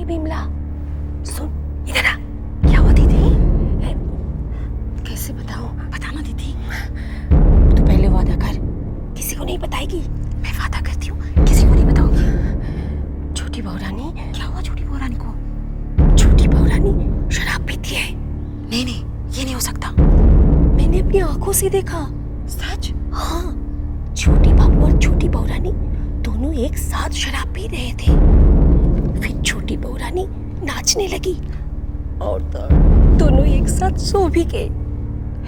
बिमला, सुन इधर आ। क्या हुआ दीदी? कैसे बताऊं? बताना दीदी। तू पहले वादा कर, किसी को नहीं बताएगी। मैं वादा करती हूँ, किसी को नहीं बताऊंगी। छोटी बहू रानी। क्या हुआ छोटी बहू रानी को? छोटी बहू रानी शराब पीती है। नहीं नहीं, ये नहीं हो सकता। मैंने अपनी आंखों से देखा। सच? हाँ, छोटी बाबू और छोटी बहू रानी दोनों एक साथ शराब पी रहे थे। फिर छोटी बहू रानी नाचने लगी और दोनों एक साथ सो भी गए।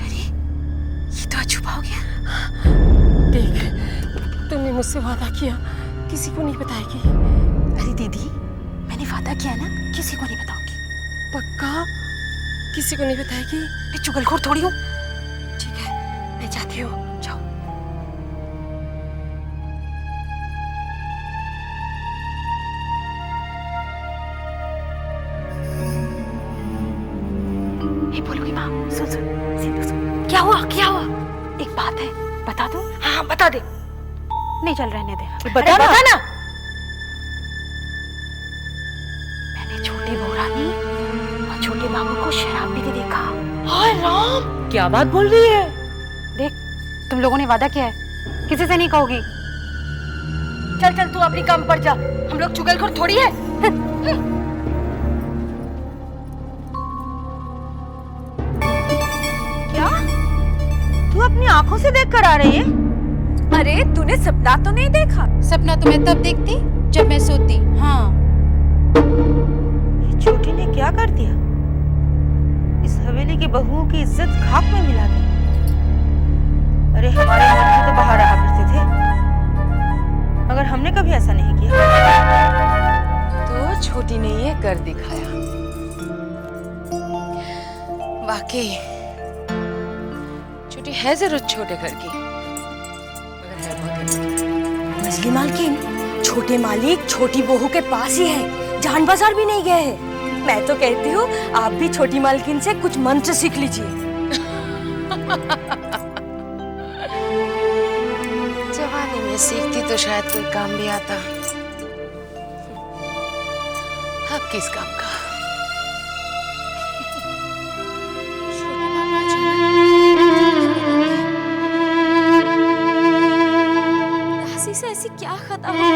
अरे, ये तो अछूबा हो गया। देख, तुमने मुझसे वादा किया किसी को नहीं बताएगी। अरे दीदी, मैंने वादा किया ना, किसी को नहीं बताऊंगी। पक्का? किसी को नहीं बताएगी? मैं चुगलखोर थोड़ी हूँ। ठीक है, मैं जाती हूँ। जाओ। ये बोलूंगी माँ। सुन सुन, सिंधु सुन। क्या हुआ? क्या हुआ? एक बात है, बता दूं? हाँ बता दे। नहीं चल, रहने दे। बता ना। मैंने छोटी बहू रानी और छोटे बाबू को शराब पीते देखा। हाय राम, क्या बात बोल रही है? देख, तुम लोगों ने वादा किया है, किसी से नहीं कहोगी। चल चल, तू अपनी काम पर जा। हम लोग चुगलखोर थोड़ी है। क्या? तू अपनी आंखों से देख कर आ रही है? अरे तूने सपना तो नहीं देखा? सपना तो मैं तब देखती जब मैं सोती। हाँ। ये छोटी ने क्या कर दिया? इस हवेली की बहुओं की इज्जत खाक में मिला दी। अरे हमारे मर्द भी तो बाहर रहा करते थे, मगर हमने कभी ऐसा नहीं किया। तो छोटी ने ये कर दिखाया। वाकई छोटी है जरूर छोटे घर की, मगर है बहुत। मछली मालकिन, छोटे मालिक छोटी बहू के पास ही है, जान बाजार भी नहीं गए हैं। मैं तो कहती हूँ आप भी छोटी मालकिन से कुछ मंत्र सीख लीजिए। जवानी में सीखती तो शायद कोई काम भी आता। अब किस काम का? राशि से ऐसी क्या खता हो गई?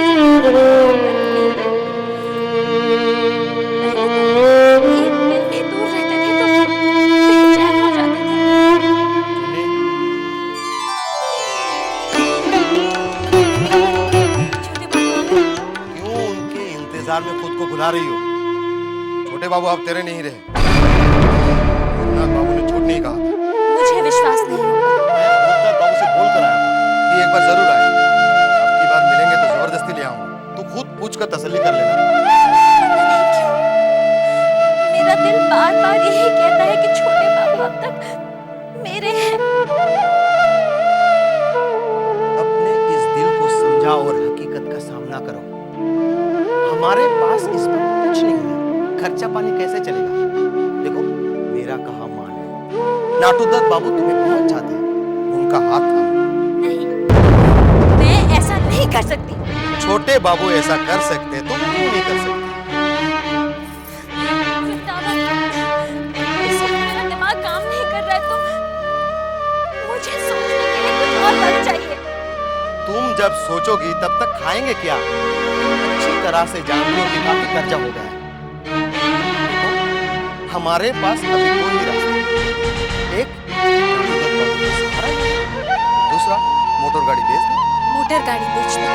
में खुद को भुला रही हो? छोटे बाबू अब तेरे नहीं रहे। रघुनाथ बाबू ने झूठ नहीं कहा था। मुझे विश्वास नहीं होगा। मैं बाबू से बोल कर आया था कि एक बार जरूर आए। अब की बार मिलेंगे तो जबरदस्ती ले आऊंगा। तू खुद पूछ कर तसल्ली कर लेना। मेरा दिल बार बार यही कहता है कि छोटे बाबू अब तक मेरे हैं। अपने इस दिल को समझाओ और हकीकत का सामना करो। हमारे पास इस पर कुछ नहीं है, खर्चा पानी कैसे चलेगा? देखो, मेरा कहा मान लो। नाटू दत्त बाबू तुम्हें बहुत चाहते हैं, उनका हाथ थामो। नहीं, मैं ऐसा नहीं कर सकती। छोटे बाबू ऐसा कर सकते, तुम क्यों नहीं कर सकते? इस वक्त मेरा दिमाग काम नहीं कर रहा है, तो मुझे सोचने के लिए कुछ और वक्त चाहिए। तुम जब सोचोगी तब तक खाएंगे क्या? अच्छी तरह से जानती हो कि काफी कर्जा हो गया है। देखो, हमारे पास अभी दो ही रास्ते हैं। एक, दूसरा, मोटर गाड़ी बेच दो। मोटर गाड़ी बेच दो।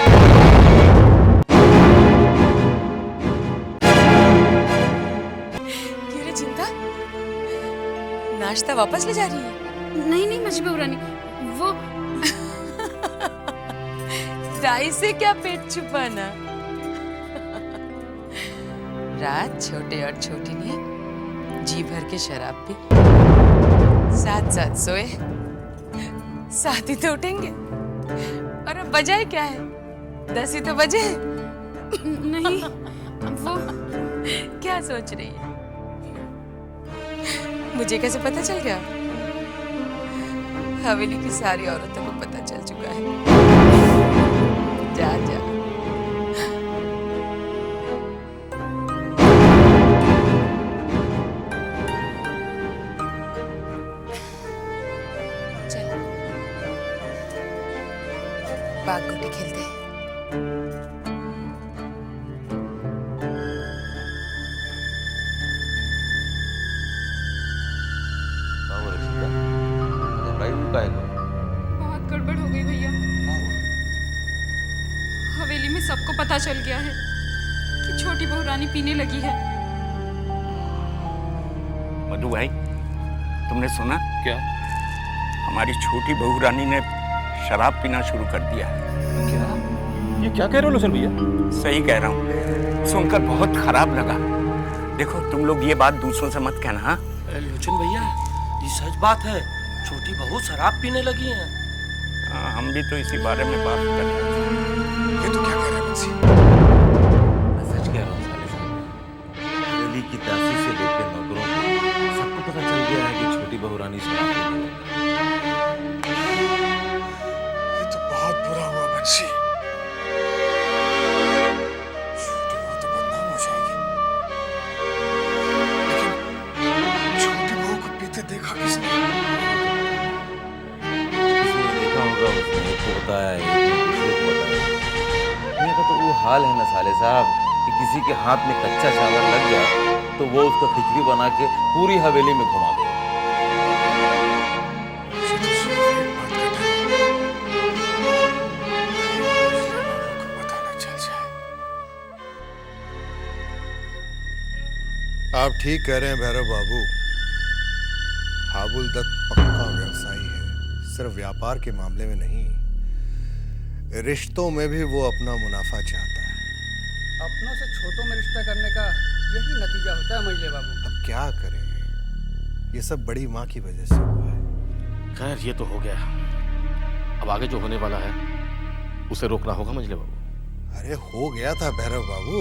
क्यों रे चिंता, नाश्ता वापस ले जा रही है? नहीं नहीं मछली बहू रानी, वो दाई से क्या पेट छुपाना। रात छोटे और छोटी ने जी भर के शराब पी, साथ साथ सोए, साथ ही तो उठेंगे। और अब बजाए क्या है? 10 ही तो बजे। नहीं, वो क्या सोच रही है? मुझे कैसे पता चल गया? हवेली की सारी औरतों को पता चल चुका है। जा जा। भाग गोटी खेलते हैं। बहुत गड़बड़ हो गई भैया। हवेली में सबको पता चल गया है कि छोटी बहू रानी पीने लगी है। मधु भाई, तुमने सुना? क्या? हमारी छोटी बहू रानी ने शराब पीना शुरू कर दिया है। क्या? ये क्या कह रहे हो लोचन भैया? सही कह रहा हूँ, सुनकर बहुत खराब लगा। देखो तुम लोग ये बात दूसरों से मत कहना। हाँ लोचन भैया, ये सच बात है, छोटी बहू शराब पीने लगी है। हम भी तो इसी बारे में बात कर रहे थे। ये तो क्या कह रहे हैं बंसी? मैं सच कह रहा हूँ साले साहब, हवेली की दासी से लेकर नौकरों को सबको पता चल गया है कि छोटी बहू रानी शराब पीने लगी। ये तो बहुत बुरा हुआ बंसी। छोटी बहू तो बदनाम हो जाएगी। लेकिन छोटी बहू को पीते देखा किसने? किसी ने देखा होगा, उसने एक को बताया, एक ने दूसरे को बताया। दुनिया का तो वो हाल है ना साले साहब कि किसी के हाथ में कच्चा चावल लग गया तो वो उसका खिचड़ी बना के पूरी हवेली में घुमा दे। मुझे तो सिर्फ एक बात का डर है, को पता न चल जाए। आप ठीक कह रहे हैं भैरव बाबू। हाबुल दत्त पक्का व्यवसायी है, सिर्फ व्यापार के मामले में नहीं, रिश्तों में भी वो अपना मुनाफा चाहता है। अपनों से छोटों में रिश्ता करने का यही नतीजा होता है मंजले बाबू। अब क्या करें, ये सब बड़ी माँ की वजह से हुआ है। खैर ये तो हो गया, अब आगे जो होने वाला है उसे रोकना होगा मंजले बाबू। अरे हो गया था भैरव बाबू,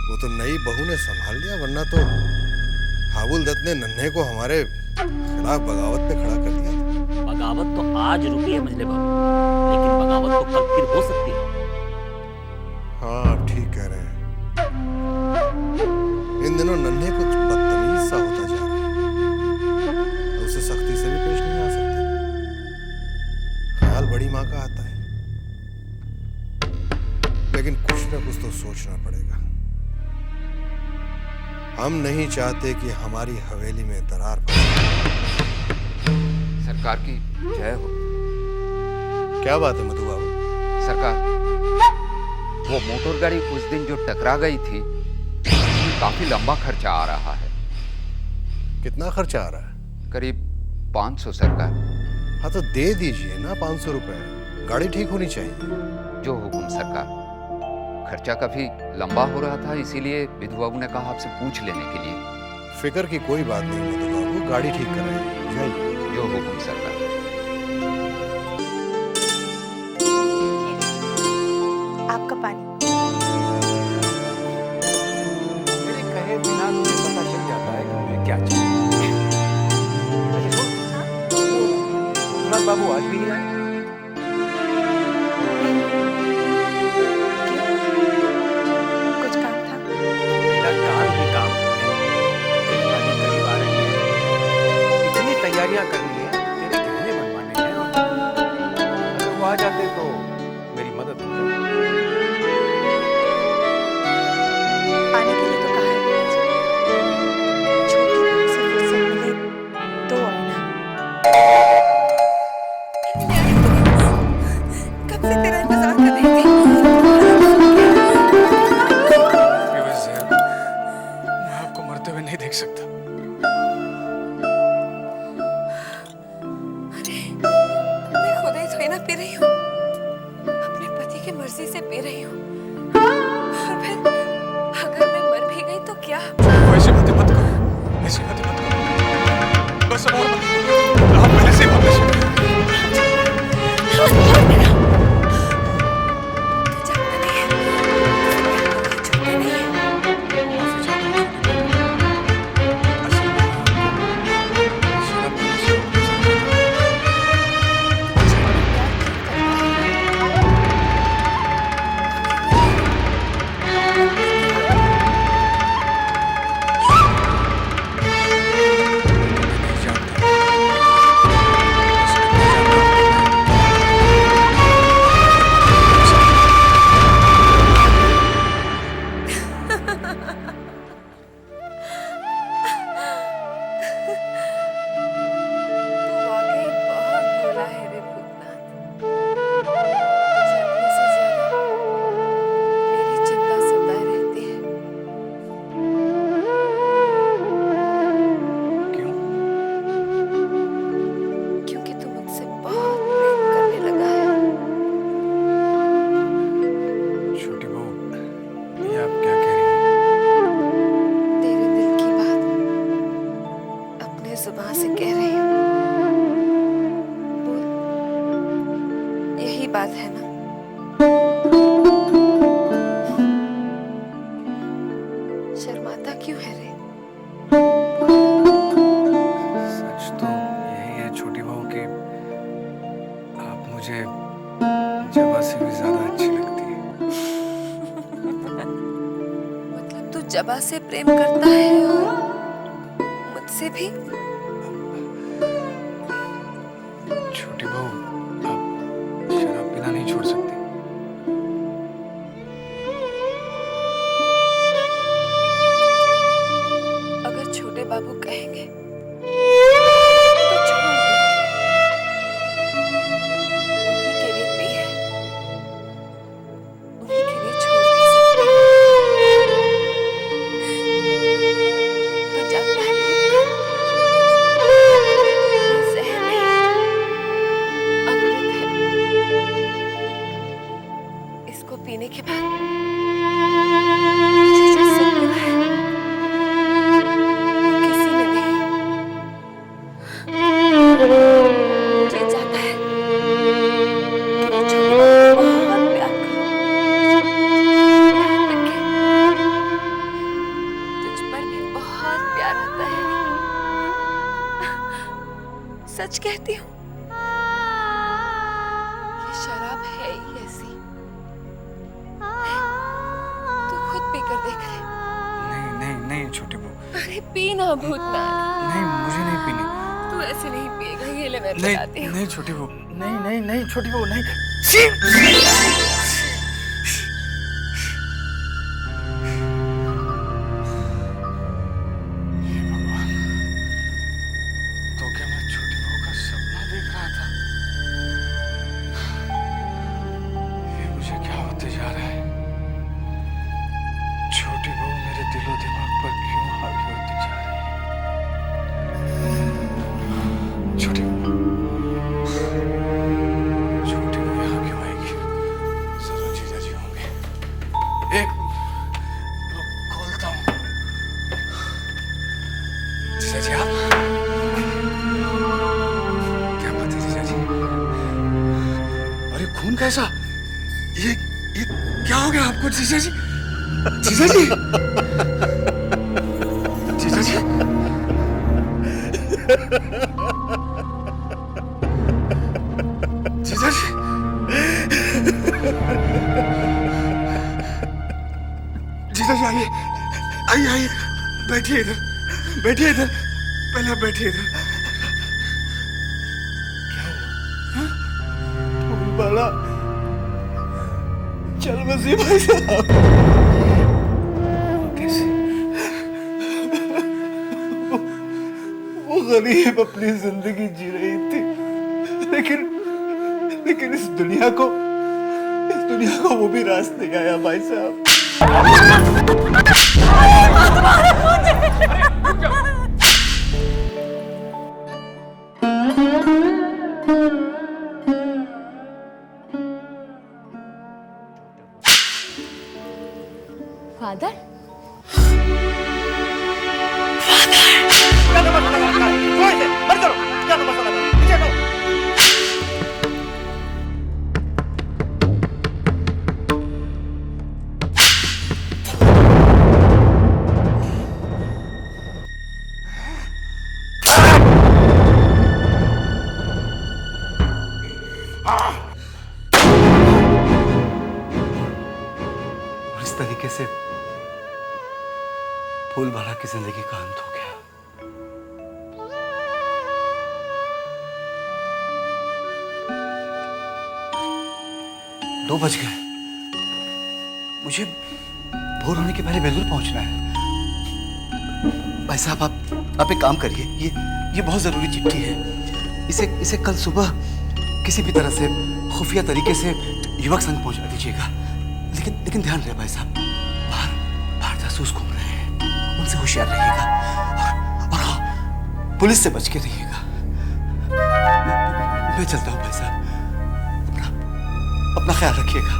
वो तो नई बहू ने संभाल लिया, वरना तो हाबुल दत्त ने नन्हे को हमारे खिलाफ बगावत पे खड़ा कर दिया था। बगावत तो आज रुकी है मंजले बाबू, लेकिन बगावत तो कल फिर हो सकती है। हाँ आप ठीक कह रहे हैं। इन दिनों नन्हे कुछ बदतमीज सा होता जा रहा है, तो उसे सख्ती से भी पेश नहीं आ सकते। ख्याल बड़ी माँ का आता है, लेकिन कुछ न कुछ तो सोचना पड़ेगा। हम नहीं चाहते कि हमारी हवेली में दरार पड़े। सरकार की जय हो। क्या बात है मधु बाबू? सरकार, वो मोटर गाड़ी उस दिन जो टकरा गई थी, उसमें काफी लंबा खर्चा आ रहा है। कितना खर्चा आ रहा है? करीब 500 सरकार। हाँ तो दे दीजिए ना 500 रुपए, गाड़ी ठीक होनी चाहिए। जो हुकुम सरकार। खर्चा काफी लंबा हो रहा था, इसीलिए विधु बाबू ने कहा आपसे पूछ लेने के लिए। फिक्र की कोई बात नहीं मधु बाबू, गाड़ी ठीक कराइए। जाइए। जो हुकुम सरकार। आपका पानी। मेरे कहे बिना तुम्हें पता चल जाता है कि मुझे क्या चाहिए। अच्छा सुन, विश्वनाथ बाबू आज भी नहीं आए? कुछ काम था? मेरा काम ही काम है। शादी करीब आ रही है, इतनी तैयारियां करनी है, तेरे गहने बनवाने हैं। अगर वो आ जाते तो मेरी मदद हो जाती। पानी के लिए तो कहा है पिताजी। छोटी बहू से फुर्सत मिले तो आना। जबा से प्रेम करता है और मुझसे भी। छोटी बहू, आप शराब पीना नहीं छोड़ सकती। अगर छोटे बाबू कहेंगे तो छोड़ दूंगी। उन्हीं के लिए पी है, उन्हीं के लिए छोड़ भी सकती हूँ। तो जानता है ये जहर नहीं, अमृत है। इसको पीने के बाद मुझे जो सुख मिला है वो किसी में नहीं। जी चाहता है कि मैं छोटे बाबू को बहुत प्यार करूं। यहाँ तक कि तुझ पर भी बहुत प्यार आता है। सच कहती हूँ, ये शराब है ही ऐसी। तू खुद पीकर देख ले। नहीं नहीं नहीं छोटी बहू। अरे पीना भूतनाथ। नहीं, मुझे नहीं पीनी। तू ऐसे नहीं पिएगा, ये ले मैं नहीं पिलाती हूँ। नहीं छोटी बहू, नहीं नहीं नहीं छोटी बहू, नहीं। हे भगवान, तो क्या मैं छोटी बहू का सपना देख रहा था? ये मुझे क्या होते जा रहा है? छोटी बहू मेरे दिलो दिमाग पर क्यों हावी होती जा रही है? छोटी बहू यहाँ क्यों आएगी? जरूर जीजा जी होंगे। एक खोलता हूँ। जीजा जी, आप क्या बात है जीजा जी? अरे खून कैसा? ये क्या हो गया आपको जीजा जी? जीजा जी, जीजा जी, जीजा जी, जीजा जी, आइए आइए आइए, बैठिए इधर, बैठिए इधर, पहले आप बैठिए इधर। क्या हुआ? बड़ा चल बसी भाई साहब। कैसे? वो गरीब अपनी जिंदगी जी रही थी, लेकिन इस दुनिया को वो भी रास नहीं आया भाई साहब। फादर, इस तरीके से फूल भरा की जिंदगी का अंत हो गया। 2 बज गए। मुझे भोर होने के पहले बेलूर पहुंचना है। भाई साहब, आप एक काम करिए, ये बहुत जरूरी चिट्ठी है। इसे कल सुबह किसी भी तरह से खुफिया तरीके से युवक संघ पहुंचा दीजिएगा। लेकिन ध्यान रहे भाई साहब, बाहर जासूस घूम रहे हैं, उनसे होशियार रहिएगा और हाँ, पुलिस से बच के रहिएगा। मैं चलता हूँ भाई साहब, अपना ख्याल रखिएगा।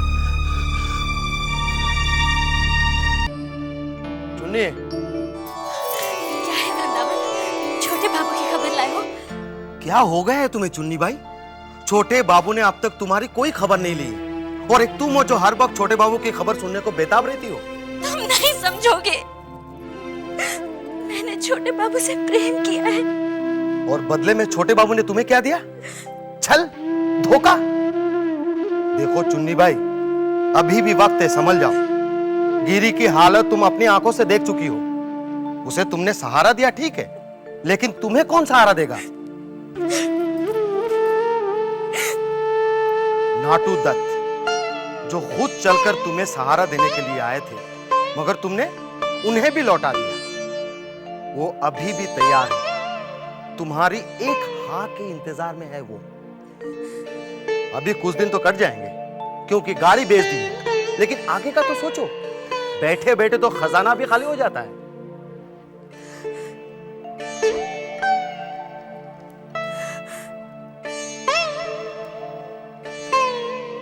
चुन्नी, क्या है वृंदावन? छोटे बाबू की खबर लाए हो? क्या हो गया है तुम्हें चुन्नी भाई? छोटे बाबू ने अब तक तुम्हारी कोई खबर नहीं ली, और एक तुम हो जो हर वक्त छोटे बाबू की खबर सुनने को बेताब रहती हो। तुम नहीं समझोगे, मैंने छोटे बाबू से प्रेम किया है। और बदले में छोटे बाबू ने तुम्हें क्या दिया? छल, धोखा। देखो चुन्नी भाई, अभी भी वक्त है, संभल जाओ। गिरी की हालत तुम अपनी आंखों से देख चुकी हो। उसे तुमने सहारा दिया ठीक है, लेकिन तुम्हें कौन सहारा देगा? नाटू दत्त जो खुद चलकर तुम्हें सहारा देने के लिए आए थे, मगर तुमने उन्हें भी लौटा दिया। वो अभी भी तैयार है, तुम्हारी एक हाँ के इंतजार में है। वो अभी कुछ दिन तो कट जाएंगे क्योंकि गाड़ी बेच दी है, लेकिन आगे का तो सोचो। बैठे बैठे तो खजाना भी खाली हो जाता है।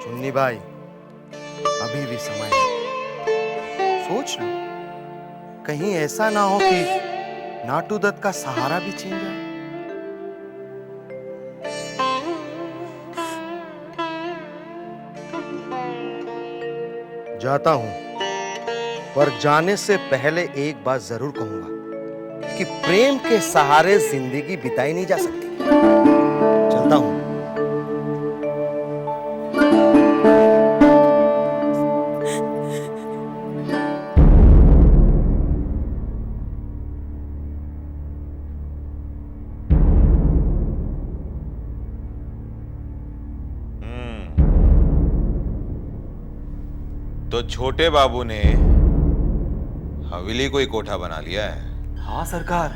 चुन्नी भाई, अभी भी समय है, सोच लो। कहीं ऐसा ना हो कि नाटू दत्त का सहारा भी छीन जाए। जाता हूं, पर जाने से पहले एक बात जरूर कहूंगा कि प्रेम के सहारे जिंदगी बिताई नहीं जा सकती। चलता हूं। तो छोटे बाबू ने हवेली को ही कोठा बना लिया है। हाँ सरकार,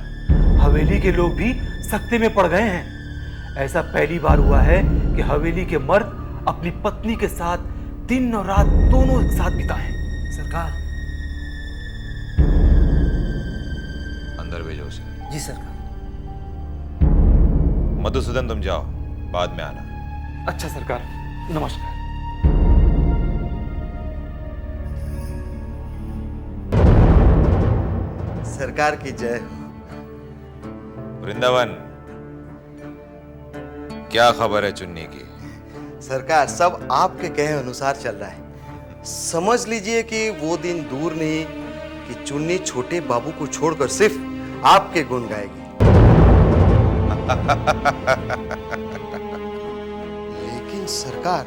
हवेली के लोग भी सख्ते में पड़ गए हैं। ऐसा पहली बार हुआ है कि हवेली के मर्द अपनी पत्नी के साथ दिन और रात दोनों एक साथ बिताएं। सरकार। अंदर भेजो उसे। जी सरकार। मधुसूदन तुम जाओ, बाद में आना। अच्छा सरकार, नमस्कार। सरकार की जय हो। वृंदावन, क्या खबर है चुन्नी की? सरकार, सब आपके कहे अनुसार चल रहा है। समझ लीजिए कि वो दिन दूर नहीं कि चुन्नी छोटे बाबू को छोड़कर सिर्फ आपके गुण गाएगी। लेकिन सरकार।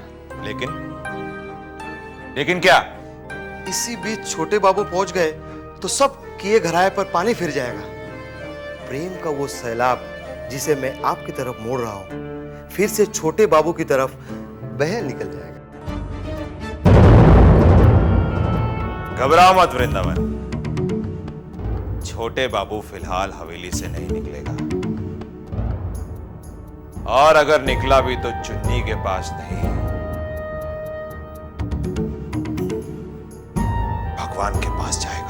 लेकिन क्या? इसी बीच छोटे बाबू पहुंच गए तो सब किए घराए पर पानी फिर जाएगा। प्रेम का वो सैलाब जिसे मैं आपकी तरफ मोड़ रहा हूं, फिर से छोटे बाबू की तरफ बह निकल जाएगा। घबराओ मत वृंदावन, छोटे बाबू फिलहाल हवेली से नहीं निकलेगा, और अगर निकला भी तो चुन्नी के पास नहीं, भगवान के पास जाएगा।